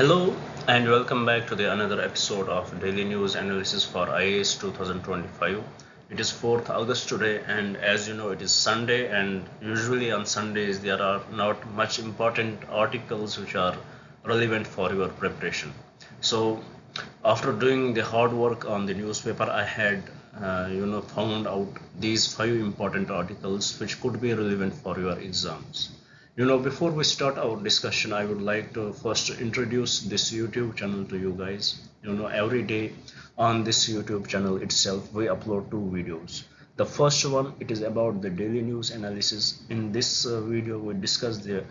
Hello and welcome back to the another episode of Daily News Analysis for IAS 2025. It is 4th August today, and as you know it is Sunday, and usually on Sundays there are not much important articles which are relevant for your preparation. So after doing the hard work on the newspaper, I had found out these 5 important articles which could be relevant for your exams. Before we start our discussion, I would like to first introduce this YouTube channel to you guys. Every day on this YouTube channel itself, we upload 2 videos. The first one, it is about the daily news analysis. In this video, we discuss the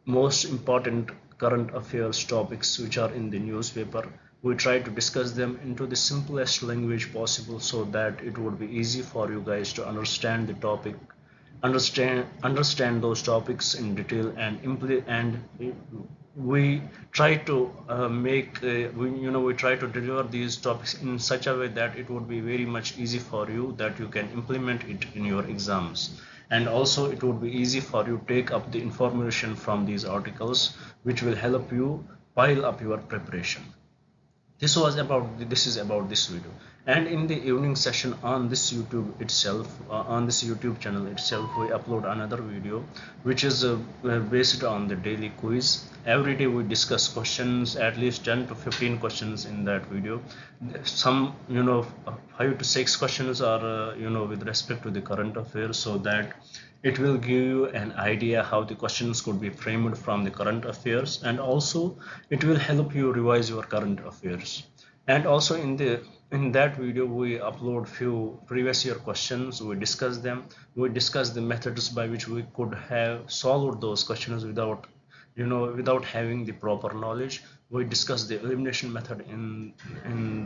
most important current affairs topics which are in the newspaper. We try to discuss them into the simplest language possible so that it would be easy for you guys to understand the topic, understand those topics in detail, and we try to we try to deliver these topics in such a way that it would be very much easy for you, that you can implement it in your exams, and also it would be easy for you to take up the information from these articles, which will help you pile up your preparation. This is about this video. And in the evening session on this YouTube channel itself, we upload another video which is based on the daily quiz. Every day we discuss questions, at least 10 to 15 questions in that video. Some 5 to 6 questions are with respect to the current affairs, so that it will give you an idea how the questions could be framed from the current affairs, and also it will help you revise your current affairs. And also in that video we upload few previous year questions. We discuss them. We discuss the methods by which we could have solved those questions without having the proper knowledge. We discuss the elimination method in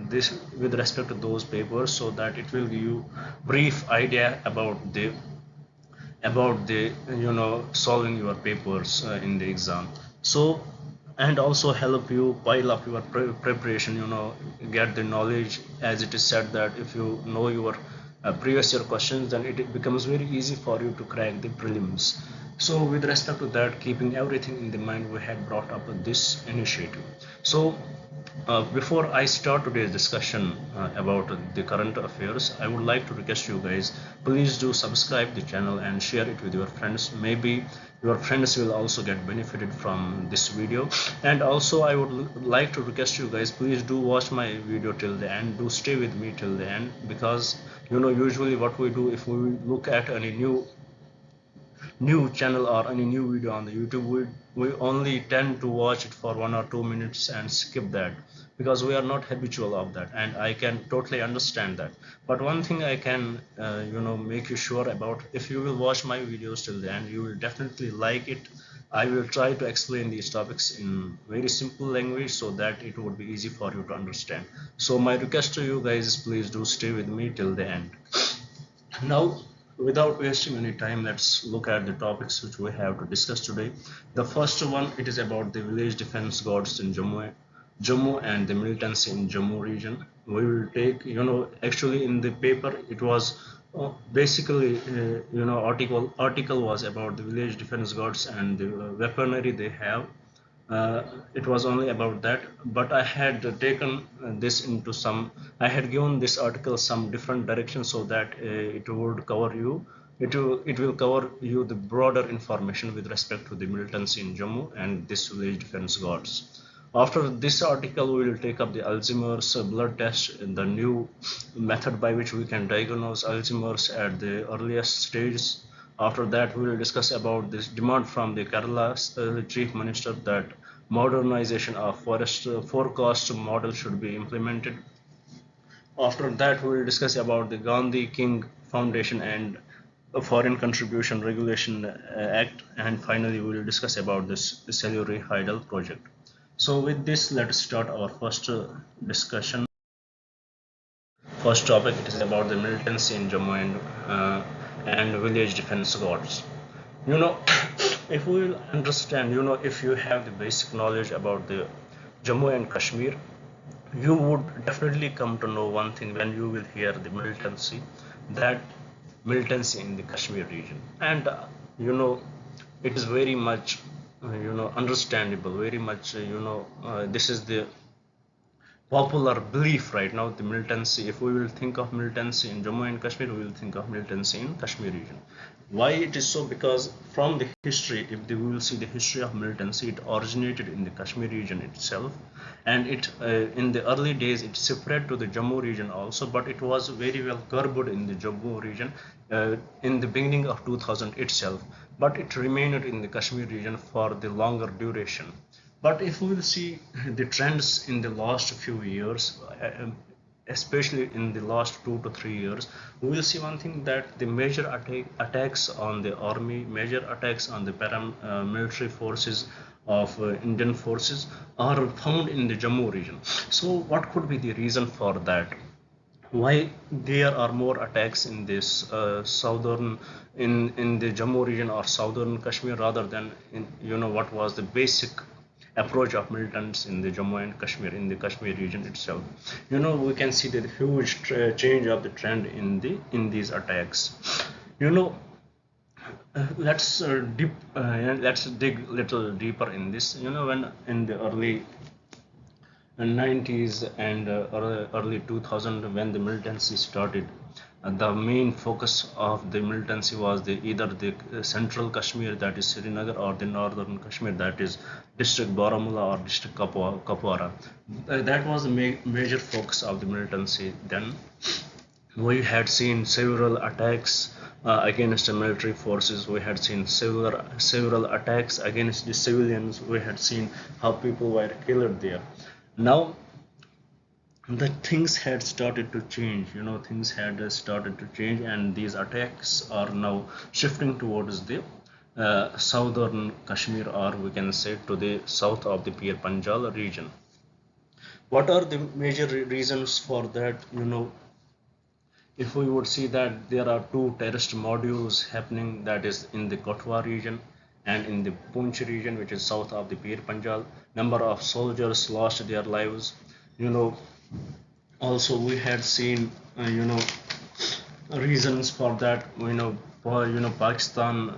this with respect to those papers, so that it will give you brief idea about the solving your papers in the exam. So, and also help you pile up your preparation, get the knowledge. As it is said that if you know your previous year questions, then it becomes very easy for you to crack the prelims. So with respect to that, keeping everything in the mind, we had brought up this initiative. So before I start today's discussion about the current affairs, I would like to request you guys, please do subscribe the channel and share it with your friends. Maybe your friends will also get benefited from this video. And also I would like to request you guys, please do watch my video till the end. Do stay with me till the end, because usually what we do, if we look at any new channel or any new video on the YouTube, we only tend to watch it for 1 or 2 minutes and skip that, because we are not habitual of that, and I can totally understand that. But one thing I can make you sure about, if you will watch my videos till the end, you will definitely like it. I will try to explain these topics in very simple language so that it would be easy for you to understand. So my request to you guys is, please do stay with me till the end. Now, without wasting any time, let's look at the topics which we have to discuss today. The first one, it is about the village defense guards in Jammu and the militancy in Jammu region. We will take, actually in the paper it was basically, article was about the village defense guards and the weaponry they have. It was only about that, but I had taken this into some, I had given this article some different direction, so that it would cover you, it will cover you the broader information with respect to the militancy in Jammu and this village defense guards. After this article, we will take up the Alzheimer's blood test, the new method by which we can diagnose Alzheimer's at the earliest stages. After that, we will discuss about this demand from the Kerala Chief Minister that modernization of forest forecast model should be implemented. After that, we will discuss about the Gandhi King Foundation and Foreign Contribution Regulation Act, and finally we will discuss about this Cellulary Hydel project. So with this, let us start our first discussion. First topic, it is about the militancy in Jammu and village defense guards. If we will understand, if you have the basic knowledge about the Jammu and Kashmir, you would definitely come to know one thing when you will hear the militancy, that militancy in the Kashmir region. And it is very much understandable, very much, this is the popular belief right now, the militancy. If we will think of militancy in Jammu and Kashmir, we will think of militancy in Kashmir region. Why it is so? Because from the history, if we will see the history of militancy, it originated in the Kashmir region itself, and it in the early days it spread to the Jammu region also, but it was very well curbed in the Jammu region in the beginning of 2000 itself, but it remained in the Kashmir region for the longer duration. But if we will see the trends in the last few years, especially in the last 2 to 3 years, we will see one thing, that the major attacks on the army, major attacks on the paramilitary forces of Indian forces are found in the Jammu region. So, what could be the reason for that? Why there are more attacks in this southern, in the Jammu region or southern Kashmir, rather than in, what was the basic approach of militants in the Jammu and Kashmir, in the Kashmir region itself? We can see the huge change of the trend in these attacks. You know, let's dig little deeper in this. When in the early 90s and early 2000, when the militancy started, the main focus of the militancy was either the central Kashmir, that is Srinagar, or the northern Kashmir, that is district Baramulla or district Kapwara. That was the major focus of the militancy. Then we had seen several attacks against the military forces. We had seen several attacks against the civilians. We had seen how people were killed there. Now the things had started to change. Things had started to change, and these attacks are now shifting towards the southern Kashmir, or we can say to the south of the Pir Panjal region. What are the major reasons for that? If we would see that there are two terrorist modules happening, that is in the Kotwa region and in the Poonch region, which is south of the Pir Panjal. Number of soldiers lost their lives. Also we had seen reasons for that. Pakistan,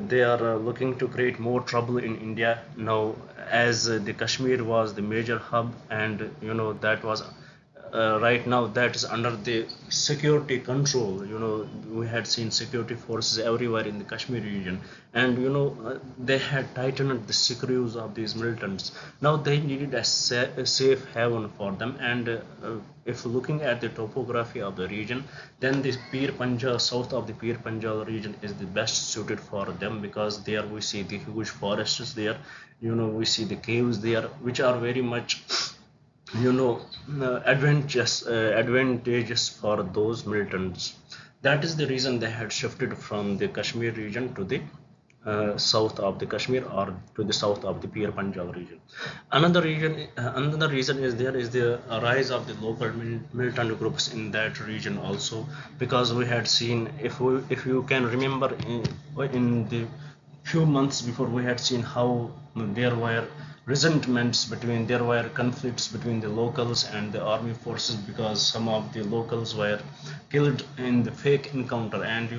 they are looking to create more trouble in India now, as the Kashmir was the major hub, and that was right now that is under the security control. We had seen security forces everywhere in the Kashmir region, and they had tightened the screws of these militants. Now they needed a safe haven for them, and if looking at the topography of the region, then the Pir Panjal, south of the Pir Panjal region is the best suited for them, because there we see the huge forests there. We see the caves there, which are very much advantageous for those militants. That is the reason they had shifted from the Kashmir region to the south of the Kashmir, or to the south of the Pir Panjal region. Another reason is there is the rise of the local militant groups in that region also, because we had seen, if you can remember, in the few months before, we had seen how there were conflicts between the locals and the army forces, because some of the locals were killed in the fake encounter, and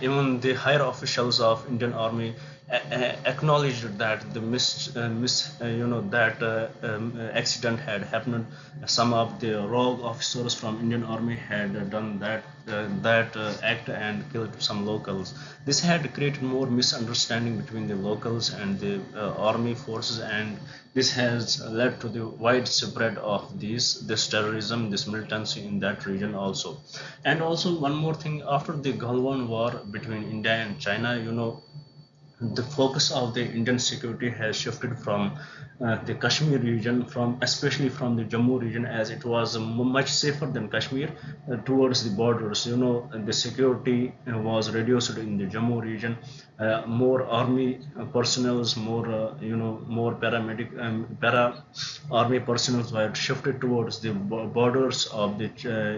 even the higher officials of Indian Army acknowledged that the accident had happened. Some of the rogue officers from Indian Army had done that act and killed some locals. This had created more misunderstanding between the locals and the army forces, and this has led to the widespread of this terrorism, this militancy in that region also. And also one more thing, after the Galwan war between India and China, the focus of the Indian security has shifted from the Kashmir region, especially from the Jammu region, as it was much safer than Kashmir, towards the borders. The security was reduced in the Jammu region. More army personnel, more para army personnel were shifted towards the borders of the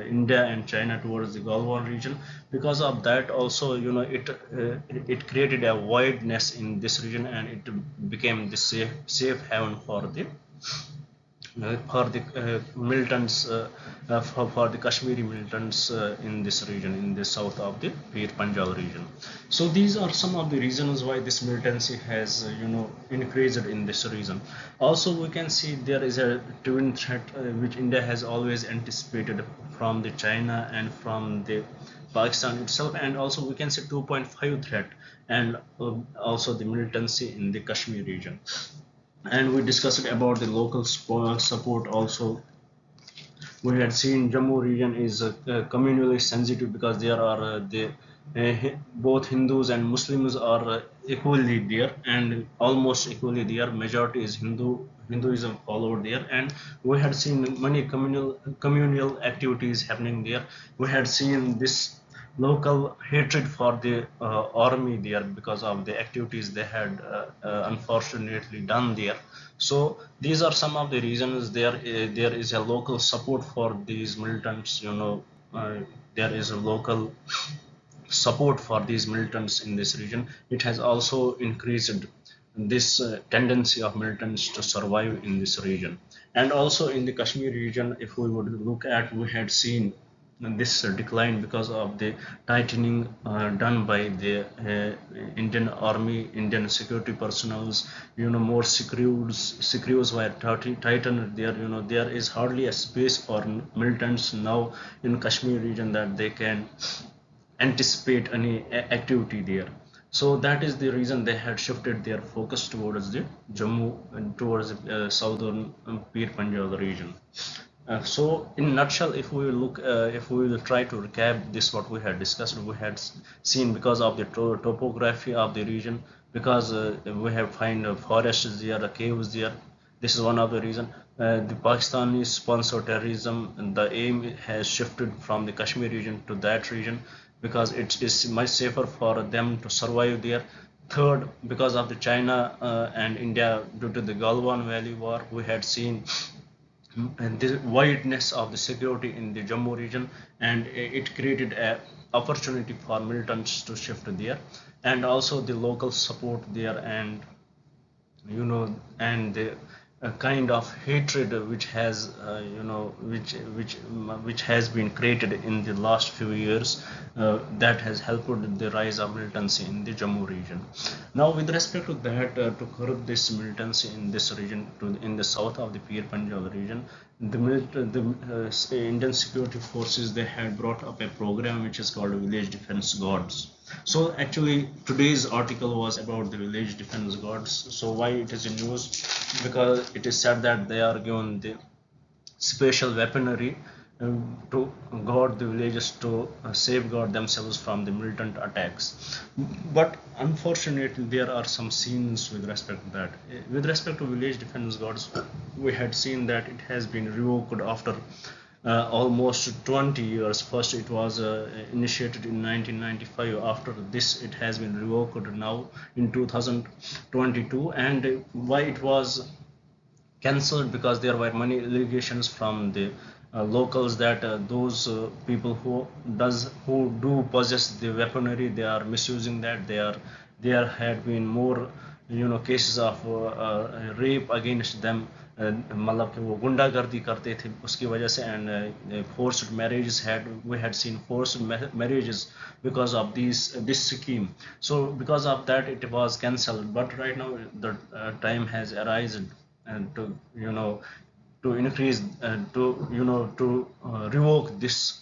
India and China, towards the Galwan region. Because of that also, it created a wideness in this region, and it became the safe haven for the for the militants, for the Kashmiri militants in this region, in the south of the Pir Panjal region. So these are some of the reasons why this militancy has, increased in this region. Also, we can see there is a twin threat which India has always anticipated from the China and from the Pakistan itself, and also we can say 2.5 threat, and also the militancy in the Kashmir region. And we discussed about the local support also. We had seen Jammu region is communally sensitive because there are both Hindus and Muslims are equally there, and almost equally there. Majority is Hinduism followed there, and we had seen many communal activities happening there. We had seen this local hatred for the army there because of the activities they had unfortunately done there. So these are some of the reasons there is a local support for these militants. There is a local support for these militants in this region. It has also increased this tendency of militants to survive in this region. And also in the Kashmir region, if we would look at, we had seen this decline because of the tightening done by the Indian army, Indian security personnel. More securities were tightened there. There is hardly a space for militants now in Kashmir region that they can anticipate any activity there. So that is the reason they had shifted their focus towards the Jammu and towards the southern Pir Panjal region. So, in nutshell, if we will try to recap this, what we had discussed, we had seen because of the topography of the region, because we have find forests there, caves there. This is one of the reason. The Pakistani sponsor terrorism, and the aim has shifted from the Kashmir region to that region because it is much safer for them to survive there. Third, because of the China and India, due to the Galwan Valley War, we had seen and the wideness of the security in the Jammu region, and it created a opportunity for militants to shift there, and also the local support there, and and the kind of hatred which has which has been created in the last few years, that has helped the rise of militancy in the Jammu region. Now, with respect to that, to curb this militancy in this region, in the south of the Pir Panjal region, the Indian security forces, they had brought up a program which is called Village Defense Guards. So actually, today's article was about the Village Defense Guards. So why it is in news? Because it is said that they are given the special weaponry to guard the villages, to safeguard themselves from the militant attacks. But unfortunately, there are some scenes with respect to that. With respect to Village Defense Guards, we had seen that it has been revoked after almost 20 years. First, it was initiated in 1995. After this, it has been revoked now in 2022. And why it was cancelled? Because there were many allegations from the locals that those people who do possess the weaponry, they are misusing that. There had been more cases of rape against them. मतलब कि वो गुंडागर्दी करते थे उसकी वजह से, and forced marriages we had seen forced marriages because of this scheme. So because of that it was cancelled, but right now the time has arisen and to increase and to revoke this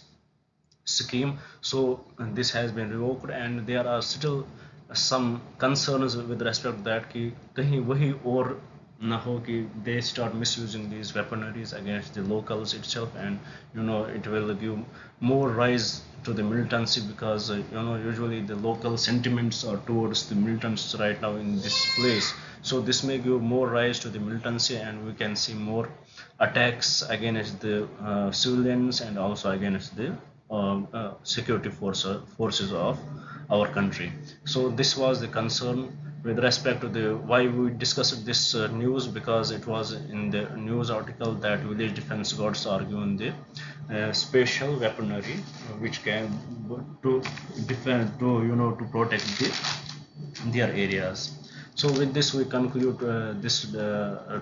scheme. So this has been revoked, and there are still some concerns with respect to that कि कहीं वही और ना हो कि they start misusing these weaponaries against the locals itself, and it will give more rise to the militancy, because usually the local sentiments are towards the militants right now in this place. So this may give more rise to the militancy, and we can see more attacks against the civilians and also against the security forces of our country. So this was the concern with respect to the why we discussed this news, because it was in the news article that village defense guards are given the special weaponry which can to defend, to protect their areas. So with this we conclude this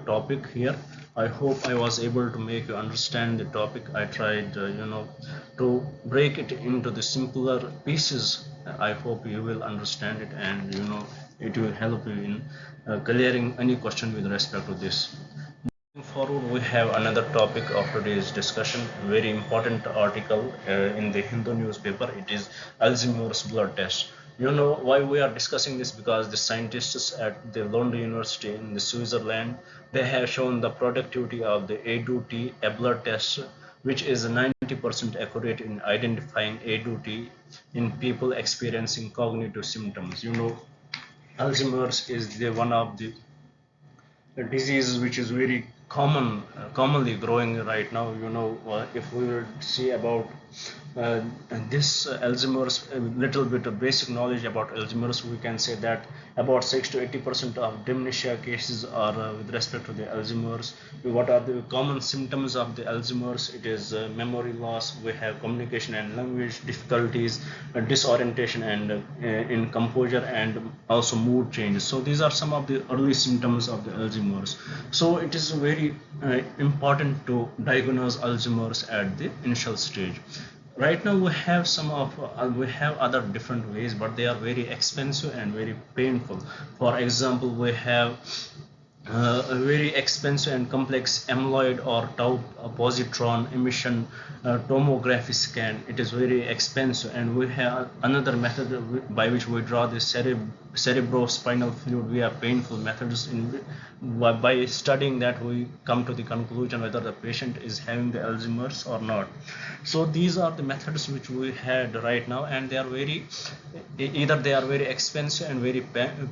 topic here. I hope I was able to make you understand the topic. I tried, to break it into the simpler pieces. I hope you will understand it, and it will help you in clearing any question with respect to this. Moving forward, we have another topic of today's discussion, very important article in the Hindu newspaper. It is Alzheimer's blood test. You know why we are discussing this? Because the scientists at the London University in the Switzerland, they have shown the productivity of the A2T, a blood test, which is 90% accurate in identifying A2T in people experiencing cognitive symptoms. Alzheimer's is the one of the a disease which is very commonly growing right now. If we will see about uh, this Alzheimer's, a little bit of basic knowledge about Alzheimer's, we can say that about 6 to 80% of dementia cases are with respect to the Alzheimer's. What are the common symptoms of the Alzheimer's? It is memory loss, we have communication and language difficulties, disorientation and in composure, and also mood changes. So these are some of the early symptoms of the Alzheimer's. So it is very important to diagnose Alzheimer's at the initial stage. Right now we have other different ways, but they are very expensive and very painful. For example, we have a very expensive and complex amyloid or tau positron emission tomography scan. It is very expensive, and we have another method by which we draw the cerebrospinal fluid via painful methods. By studying that, we come to the conclusion whether the patient is having the Alzheimer's or not. So these are the methods which we had right now, and they are very, either they are very expensive and very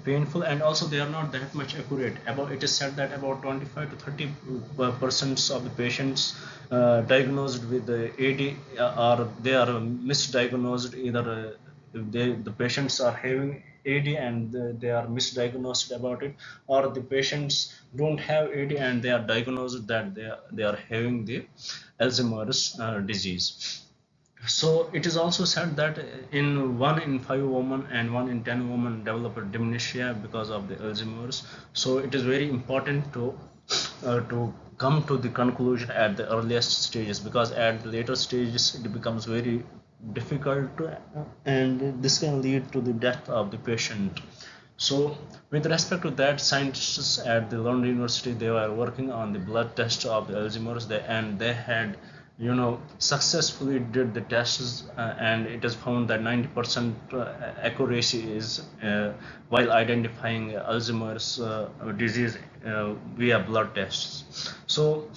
painful, and also they are not that much accurate. About it is said that about 25 to 30% of the patients diagnosed with the AD are they are misdiagnosed. Either the patients are having AD and they are misdiagnosed about it, or the patients don't have AD and they are diagnosed that they are having the Alzheimer's disease. So it is also said that in 1 in 5 women and 1 in 10 women develop dementia because of the Alzheimer's. So it is very important to come to the conclusion at the earliest stages, because at the later stages it becomes very difficult and this can lead to the death of the patient. So with respect to that, scientists at the London University, they were working on the blood test of the Alzheimer's, and they had successfully did the tests, and it is found that 90% accuracy is while identifying Alzheimer's disease via blood tests. So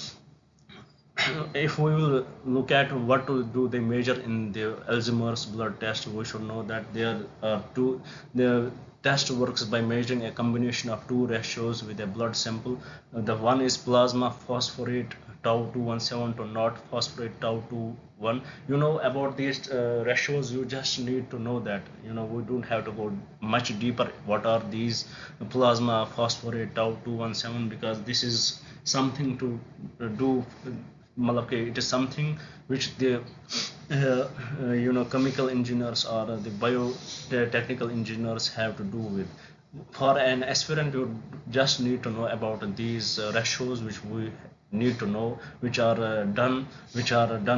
if we will look at what do they measure in the Alzheimer's blood test, we should know that there are two. The test works by measuring a combination of two ratios with a blood sample. The one is plasma phosphorate tau 217 to not phosphorate tau 21. You know about these ratios. You just need to know that. We don't have to go much deeper. What are these plasma phosphorate tau 217? Because this is something to do. It is something which the chemical engineers or the biotechnical engineers have to do with. For an aspirant, you just need to know about these ratios which we need to know, which are done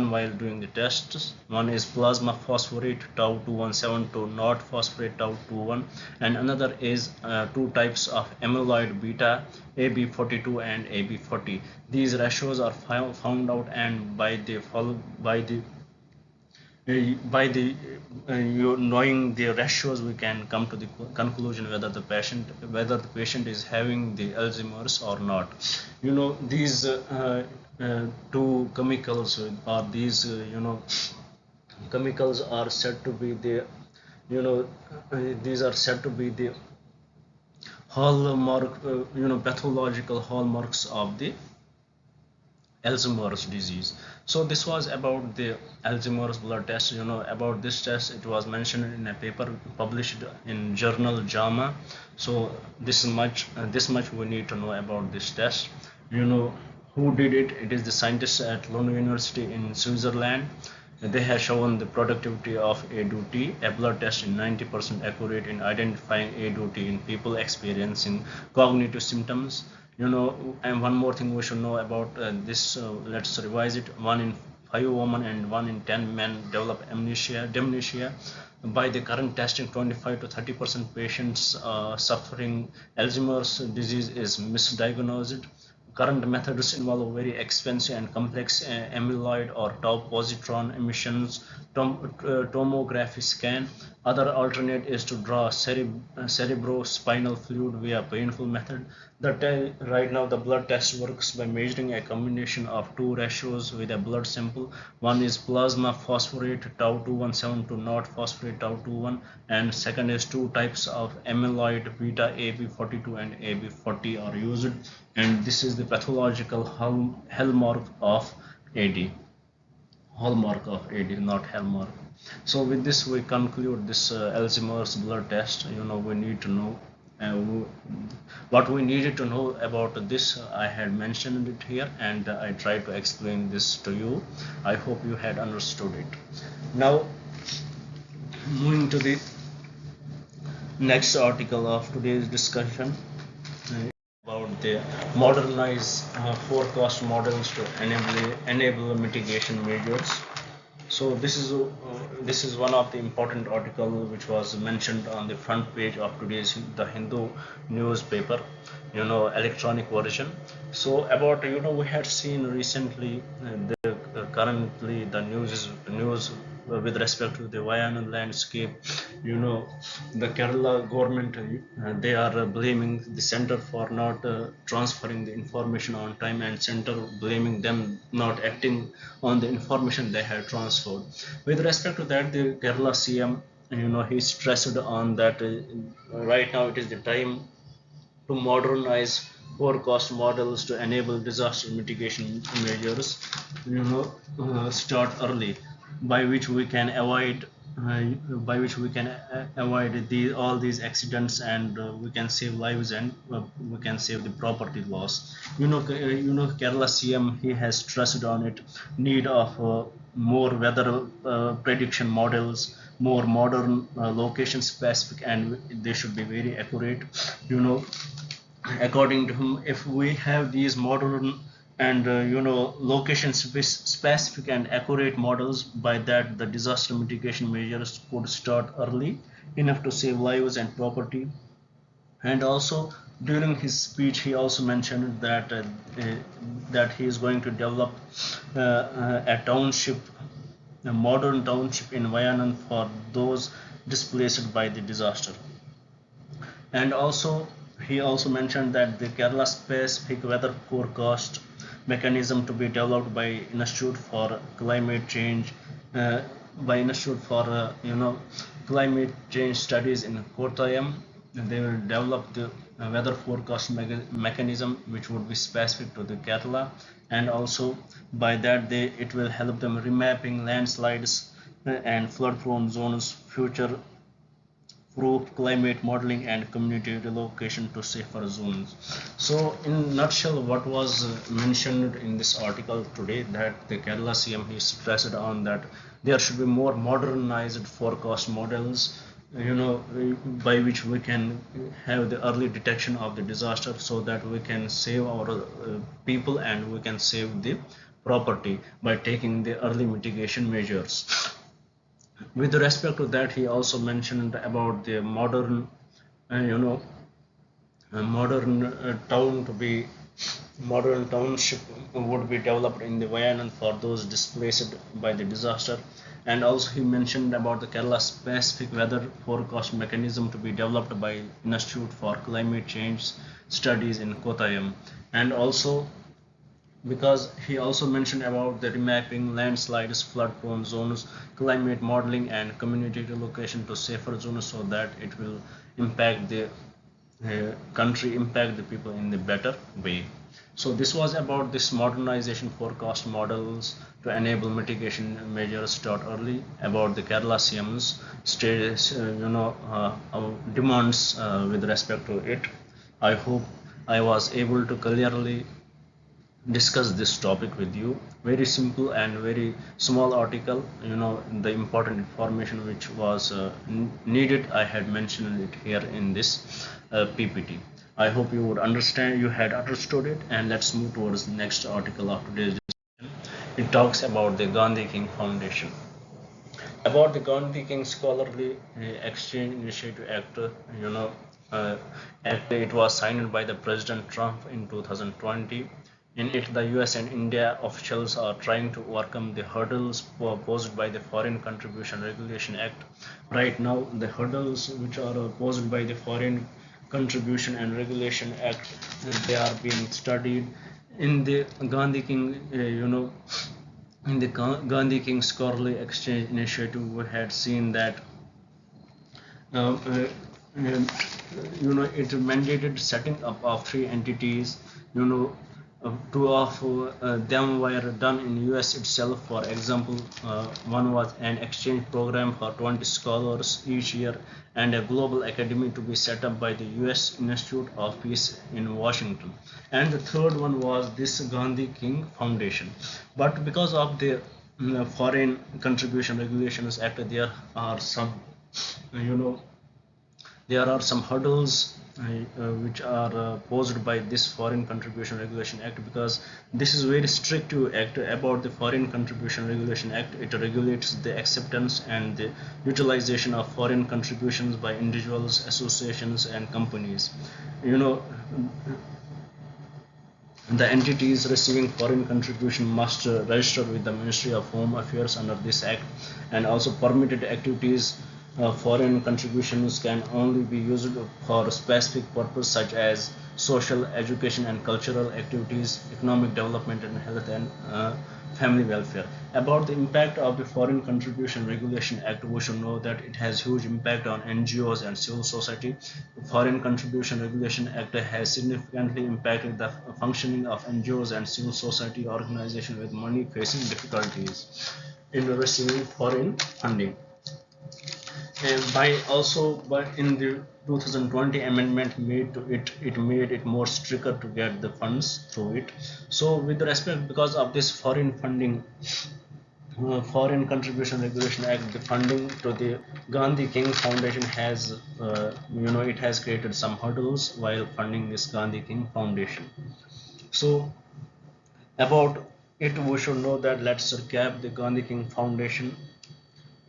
while doing the tests. One is plasma phosphorate tau 217 to not phosphorate tau 21, and another is two types of amyloid beta, AB42 and AB40. These ratios are found out, and by the you knowing the ratios, we can come to the conclusion whether the patient is having the Alzheimer's or not. These two chemicals, or these chemicals are said to be the you know these are said to be the hallmark, pathological hallmarks of the Alzheimer's disease. So this was about the Alzheimer's blood test. About this test, it was mentioned in a paper published in journal JAMA. So this much we need to know about this test. Who did it? It is the scientists at London University in Switzerland. They have shown the productivity of A2T, a blood test, in 90% accurate in identifying A2T in people experiencing cognitive symptoms. And one more thing we should know about this, let's revise it. 1 in 5 women and 1 in 10 men develop dementia. By the current testing, 25 to 30% patients suffering Alzheimer's disease is misdiagnosed. Current methods involve very expensive and complex amyloid or tau positron emissions, tomography scan. Other alternate is to draw cerebrospinal fluid via painful method. Right now the blood test works by measuring a combination of two ratios with a blood sample. One is plasma phosphorate tau 217 to not phosphorate tau 21, and second is two types of amyloid beta AB42 and AB40 are used, and this is the pathological hallmark of AD. Hallmark of AD, not hallmark. So with this we conclude this Alzheimer's blood test. We need to know uh, what we needed to know about this. I had mentioned it here, and I tried to explain this to you. I hope you had understood it. Now, moving to the next article of today's discussion, about the modernized forecast models to enable mitigation measures. So this is one of the important article which was mentioned on the front page of today's the Hindu newspaper, electronic version. So about we had seen recently currently the news with respect to the Wayanad landscape. The Kerala government, they are blaming the center for not transferring the information on time, and center blaming them not acting on the information they had transferred. With respect to that, the Kerala CM, he stressed on that right now it is the time to modernize forecast models to enable disaster mitigation measures, start early, by which we can avoid all these accidents, and we can save lives, and we can save the property loss. Kerala CM, he has stressed on it need of more weather prediction models, more modern location specific, and they should be very accurate. you know According to him, if we have these modern and location specific and accurate models, by that the disaster mitigation measures could start early enough to save lives and property. And also, during his speech, he also mentioned that he is going to develop a township, a modern township in Wayanad for those displaced by the disaster. And also, he also mentioned that the Kerala specific weather forecast mechanism to be developed by Institute for Climate Change, uh, by Institute for Climate Change Studies in Kottayam. They will develop the weather forecast mechanism which would be specific to the Kerala, and also by that it will help them remapping landslides and flood prone zones, future proof climate modeling, and community relocation to safer zones. So in nutshell, what was mentioned in this article today, that the Kerala CM, he stressed on that there should be more modernized forecast models, by which we can have the early detection of the disaster, so that we can save our people, and we can save the property by taking the early mitigation measures. With respect to that, he also mentioned about the modern you know modern town to be modern township would be developed in the Wayanad for those displaced by the disaster. And also he mentioned about the Kerala specific weather forecast mechanism to be developed by Institute for Climate Change Studies in Kottayam. And also, because he also mentioned about the remapping landslides, flood prone zones, climate modeling, and community relocation to safer zones, so that it will impact the country, impact the people in the better way. So this was about this modernization forecast models to enable mitigation measures start early, about the Kerala CM's status, demands with respect to it. I hope I was able to clearly discuss this topic with you. Very simple and very small article. The important information which was needed, I had mentioned it here in this PPT. I hope you would understand, you had understood it, and let's move towards the next article of today's discussion. It talks about the Gandhi King Foundation. About the Gandhi King Scholarly Exchange Initiative Act, you know, uh, act, it was signed by the President Trump in 2020. In it, the US and India officials are trying to overcome the hurdles posed by the Foreign Contribution Regulation Act. Right now, the hurdles which are posed by the Foreign Contribution and Regulation Act, they are being studied in the Gandhi King, in the Gandhi King Scholarly Exchange Initiative. We had seen that uh, uh, uh, it mandated setting up of three entities. Two of them were done in US itself. For example, one was an exchange program for 20 scholars each year and a global academy to be set up by the US Institute of Peace in Washington. And the third one was this Gandhi King Foundation. But because of the Foreign Contribution Regulations Act, there are some you know there are some hurdles which are posed by this Foreign Contribution Regulation Act, because this is very strict act about the Foreign Contribution Regulation Act. It regulates the acceptance and the utilization of foreign contributions by individuals, associations, and companies. You know, the entities receiving foreign contribution must register with the Ministry of Home Affairs under this Act, and also permitted activities. Foreign contributions can only be used for specific purposes such as social, education, and cultural activities, economic development, and health and family welfare. About the impact of the Foreign Contribution Regulation Act, we should know that it has huge impact on NGOs and civil society. The Foreign Contribution Regulation Act has significantly impacted the functioning of NGOs and civil society organizations with money facing difficulties in receiving foreign funding. And by also, but in the 2020 amendment made to it, it made it more stricter to get the funds through it. So with respect, because of this foreign funding, Foreign Contribution Regulation Act, the funding to the Gandhi King Foundation has, it has created some hurdles while funding this Gandhi King Foundation. So about it, we should know that, let's recap the Gandhi King Foundation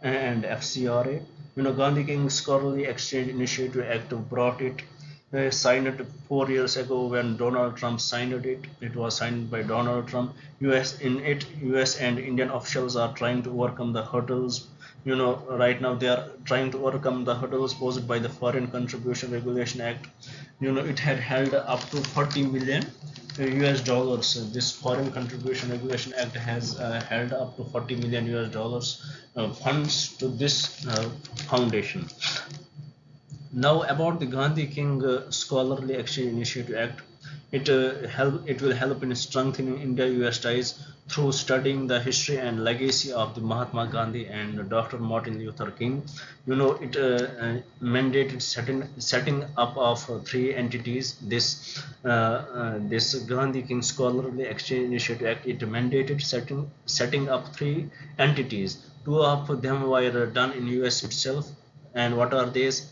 and FCRA. Gandhi King Scholarly Exchange Initiative Act brought it, signed it 4 years ago when Donald Trump signed it. It was signed by Donald Trump. US and Indian officials are trying to overcome the hurdles. Right now they are trying to overcome the hurdles posed by the Foreign Contribution Regulation Act. It had held up to 40 million US dollars. This Foreign Contribution Regulation Act has held up to 40 million US dollars funds to this foundation. Now about the Gandhi King Scholarly Exchange Initiative Act, it will help in strengthening India-US ties through studying the history and legacy of the Mahatma Gandhi and Dr. Martin Luther King. It mandated setting up of three entities. This Gandhi King Scholarly Exchange Initiative Act, it mandated setting up three entities. Two of them were done in US itself. And what are these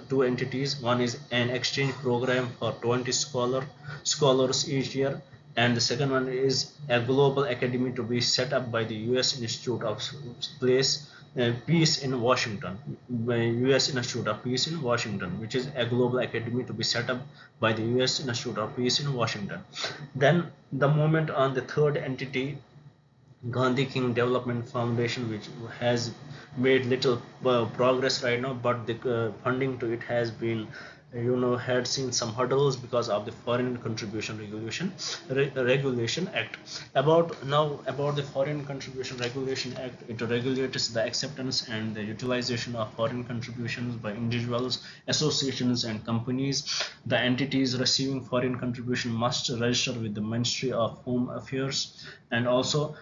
two entities? One is an exchange program for 20 scholars each year, and the second one is a global academy to be set up by the US Institute of Peace in Washington, by US Institute of Peace in Washington, which is a global academy to be set up by the US Institute of Peace in Washington. Then the moment on the third entity, Gandhi King Development Foundation, which has made little progress right now, but the funding to it has been, had seen some hurdles because of the Foreign Contribution Regulation Act. About the Foreign Contribution Regulation Act, it regulates the acceptance and the utilization of foreign contributions by individuals, associations, and companies. The entities receiving foreign contribution must register with the Ministry of Home Affairs, and also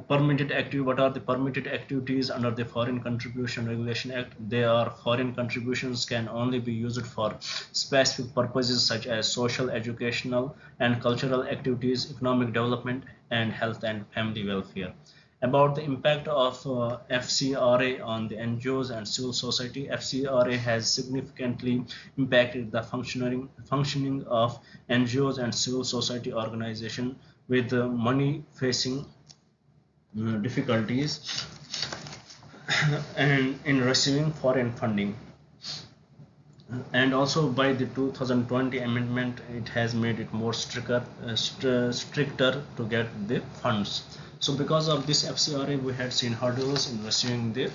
permitted activity. What are the permitted activities under the Foreign Contribution Regulation Act? They are foreign contributions can only be used for specific purposes such as social, educational, and cultural activities, economic development, and health and family welfare. About the impact of FCRA on the NGOs and civil society, FCRA has significantly impacted the functioning of NGOs and civil society organizations with money facing difficulties and in receiving foreign funding. And also by the 2020 amendment, it has made it more stricter to get the funds. So because of this FCRA, we had seen hurdles in receiving the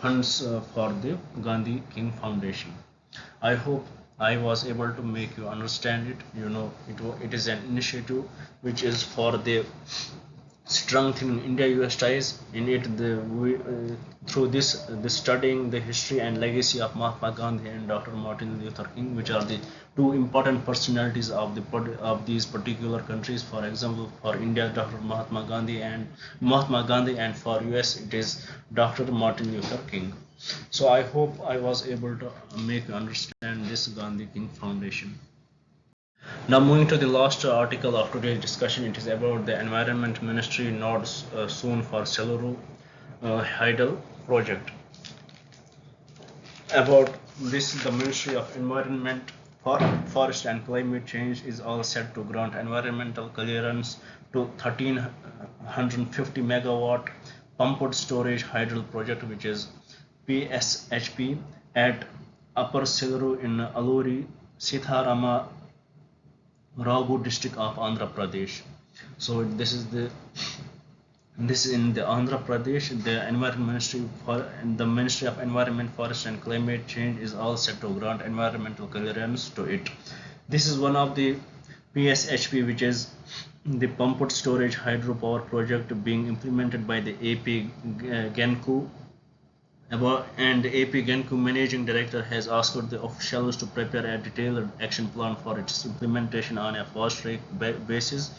funds for the Gandhi King Foundation. I hope I was able to make you understand it. It is an initiative which is for the strengthening India-US ties. In it, through this studying the history and legacy of Mahatma Gandhi and Dr. Martin Luther King, which are the two important personalities of these particular countries. For example, for India, Dr. Mahatma Gandhi, and for US, it is Dr. Martin Luther King. So I hope I was able to make you understand this Gandhi King Foundation. Now moving to the last article of today's discussion, it is about the Environment Ministry nods soon for Seluru Hydel project. About this, the Ministry of Environment, Forest and Climate Change is all set to grant environmental clearance to 1350 megawatt pumped storage hydel project, which is PSHP, at Upper Seluru in Aluri Sitharama Ragu district of Andhra Pradesh. So this is in the Andhra Pradesh. The Ministry of Environment, Forest and Climate Change is all set to grant environmental clearance to it. This is one of the PSHP, which is the pumped storage hydropower project being implemented by the AP Genco. And the AP Genco Managing Director has asked the officials to prepare a detailed action plan for its implementation on a fast-track basis.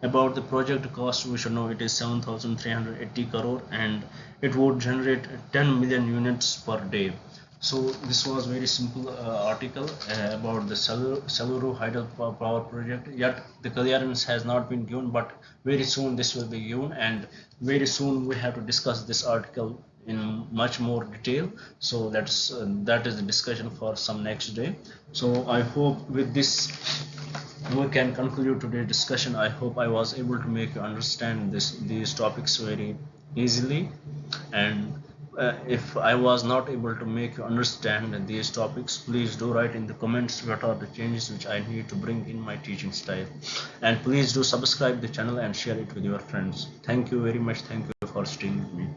About the project cost, we should know it is 7,380 crore and it would generate 10 million units per day. So this was very simple article about the Seluru Hydel power project. Yet the clearance has not been given, but very soon this will be given, and very soon we have to discuss this article in much more detail. So that is the discussion for some next day. So I hope with this we can conclude today's discussion. I hope I was able to make you understand these topics very easily, and if I was not able to make you understand these topics, please do write in the comments what are the changes which I need to bring in my teaching style, and please do subscribe the channel and share it with your friends. Thank you very much. Thank you for staying with me.